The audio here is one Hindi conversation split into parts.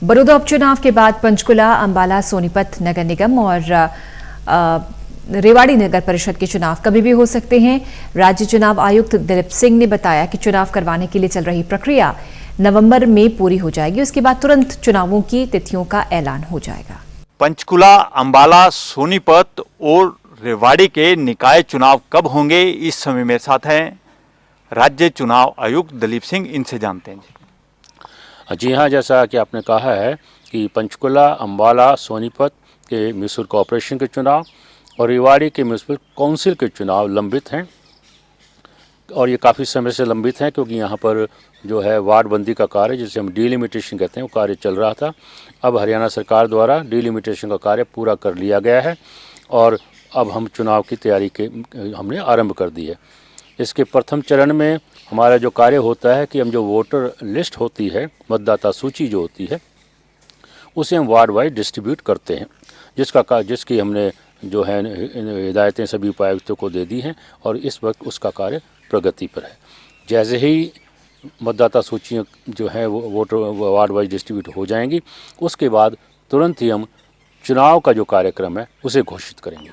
बड़ौदा उपचुनाव के बाद पंचकुला, अंबाला, सोनीपत नगर निगम और रेवाड़ी नगर परिषद के चुनाव कभी भी हो सकते हैं। राज्य चुनाव आयुक्त दिलीप सिंह ने बताया कि चुनाव करवाने के लिए चल रही प्रक्रिया नवंबर में पूरी हो जाएगी। उसके बाद तुरंत चुनावों की तिथियों का ऐलान हो जाएगा। पंचकुला, अंबाला, सोनीपत और रेवाड़ी के निकाय चुनाव कब होंगे, इस समय मेरे साथ हैं राज्य चुनाव आयुक्त दिलीप सिंह। इनसे जानते हैं। जी हाँ, जैसा कि आपने कहा है कि पंचकुला, अंबाला, सोनीपत के म्यूनिसिपल कॉरपोरेशन के चुनाव और रेवाड़ी के म्यूनिसिपल काउंसिल के चुनाव लंबित हैं और ये काफ़ी समय से लंबित हैं, क्योंकि यहाँ पर जो है वार्ड बंदी का कार्य, जिसे हम डीलिमिटेशन कहते हैं, वो कार्य चल रहा था। अब हरियाणा सरकार द्वारा डीलिमिटेशन का कार्य पूरा कर लिया गया है और अब हम चुनाव की तैयारी हमने आरंभ कर दी है। इसके प्रथम चरण में हमारा जो कार्य होता है कि हम जो वोटर लिस्ट होती है, मतदाता सूची जो होती है, उसे हम वार्ड वाइज डिस्ट्रीब्यूट करते हैं, जिसकी हमने जो है हिदायतें सभी उपायुक्तों को दे दी हैं और इस वक्त उसका कार्य प्रगति पर है। जैसे ही मतदाता सूचियाँ जो हैं वो वोटर वार्ड वाइज डिस्ट्रीब्यूट हो जाएंगी, उसके बाद तुरंत ही हम चुनाव का जो कार्यक्रम है उसे घोषित करेंगे।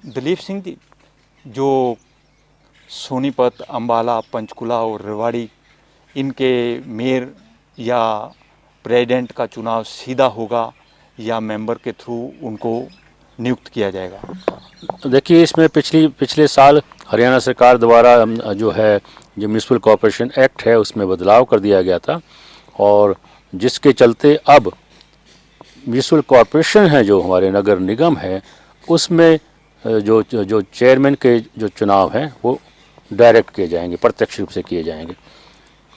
दिलीप सिंह जी, जो सोनीपत, अंबाला, पंचकुला और रेवाड़ी, इनके मेयर या प्रेसिडेंट का चुनाव सीधा होगा या मेंबर के थ्रू उनको नियुक्त किया जाएगा? देखिए, इसमें पिछले साल हरियाणा सरकार द्वारा जो म्यूनिसिपल कॉरपोरेशन एक्ट है उसमें बदलाव कर दिया गया था और जिसके चलते अब म्यूनिसिपल कॉरपोरेशन है, जो हमारे नगर निगम है, उसमें जो चेयरमैन के जो चुनाव हैं वो डायरेक्ट किए जाएंगे, प्रत्यक्ष रूप से किए जाएंगे।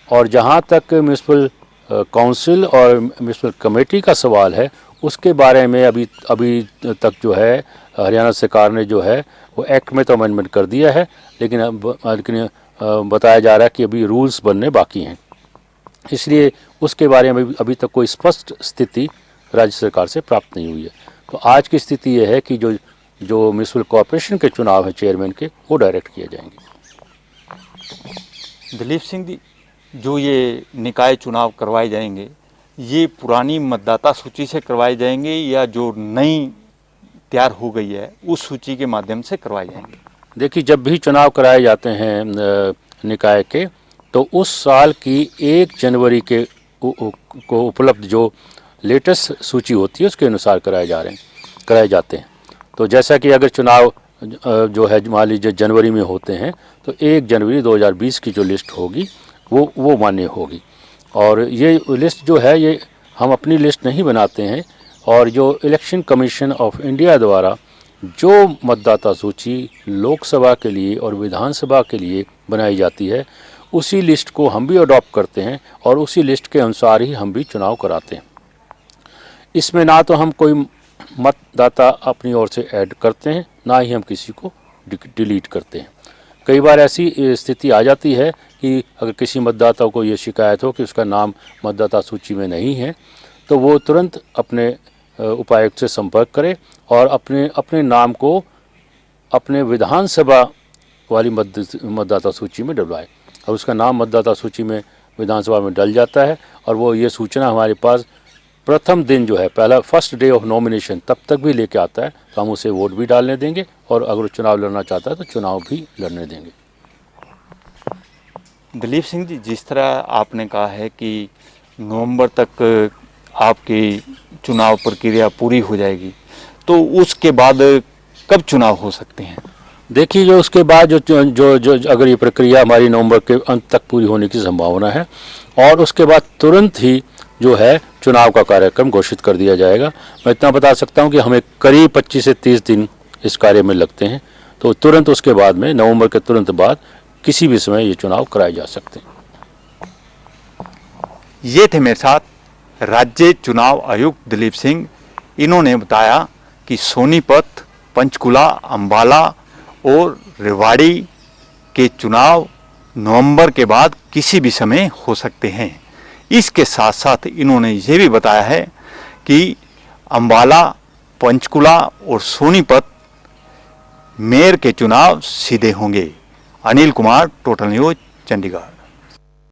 और जहाँ तक म्यूनिसिपल काउंसिल और म्यूनिसिपल कमेटी का सवाल है, उसके बारे में अभी तक जो है हरियाणा सरकार ने जो है वो एक्ट में तो अमेंडमेंट कर दिया है, लेकिन बताया जा रहा है कि अभी रूल्स बनने बाकी हैं। इसलिए उसके बारे में अभी तक कोई स्पष्ट स्थिति राज्य सरकार से प्राप्त नहीं हुई है। तो आज की स्थिति ये है कि जो म्यूनिसिपल कॉरपोरेशन के चुनाव हैं चेयरमैन के, वो डायरेक्ट किए जाएंगे। दिलीप सिंह जी, जो ये निकाय चुनाव करवाए जाएंगे, ये पुरानी मतदाता सूची से करवाए जाएंगे या जो नई तैयार हो गई है उस सूची के माध्यम से करवाए जाएंगे? देखिए, जब भी चुनाव कराए जाते हैं निकाय के, तो उस साल की 1 जनवरी को उपलब्ध जो लेटेस्ट सूची होती है उसके अनुसार कराए जाते हैं। तो जैसा कि अगर चुनाव जो है मान लीजिए जनवरी में होते हैं, तो 1 जनवरी 2020 की जो लिस्ट होगी वो मान्य होगी। और ये लिस्ट जो है, ये हम अपनी लिस्ट नहीं बनाते हैं, और जो इलेक्शन कमीशन ऑफ इंडिया द्वारा जो मतदाता सूची लोकसभा के लिए और विधानसभा के लिए बनाई जाती है, उसी लिस्ट को हम भी अडॉप्ट करते हैं और उसी लिस्ट के अनुसार ही हम भी चुनाव कराते हैं। इसमें ना तो हम कोई मतदाता अपनी ओर से ऐड करते हैं, ना ही हम किसी को डिलीट करते हैं। कई बार ऐसी स्थिति आ जाती है कि अगर किसी मतदाता को ये शिकायत हो कि उसका नाम मतदाता सूची में नहीं है, तो वो तुरंत अपने उपायुक्त से संपर्क करे और अपने नाम को अपने विधानसभा वाली मतदाता सूची में डलवाए। और उसका नाम मतदाता सूची में विधानसभा में डल जाता है और वो ये सूचना हमारे पास प्रथम दिन जो है, पहला फर्स्ट डे ऑफ नॉमिनेशन, तब तक भी लेके आता है। तो हम उसे वोट भी डालने देंगे और अगर चुनाव लड़ना चाहता है तो चुनाव भी लड़ने देंगे। दिलीप सिंह जी, जिस तरह आपने कहा है कि नवंबर तक आपकी चुनाव प्रक्रिया पूरी हो जाएगी, तो उसके बाद कब चुनाव हो सकते हैं? देखिए, जो उसके बाद जो अगर ये प्रक्रिया हमारी नवंबर के अंत तक पूरी होने की संभावना है और उसके बाद तुरंत ही जो है चुनाव का कार्यक्रम घोषित कर दिया जाएगा। मैं इतना बता सकता हूं कि हमें करीब 25 से 30 दिन इस कार्य में लगते हैं। तो तुरंत उसके बाद में, नवंबर के तुरंत बाद किसी भी समय ये चुनाव कराए जा सकते हैं। ये थे मेरे साथ राज्य चुनाव आयुक्त दिलीप सिंह। इन्होंने बताया कि सोनीपत, पंचकुला, अंबाला और रेवाड़ी के चुनाव नवंबर के बाद किसी भी समय हो सकते हैं। इसके साथ साथ इन्होंने ये भी बताया है कि अंबाला, पंचकुला और सोनीपत मेयर के चुनाव सीधे होंगे। Anil Kumar, total news, Chandigarh.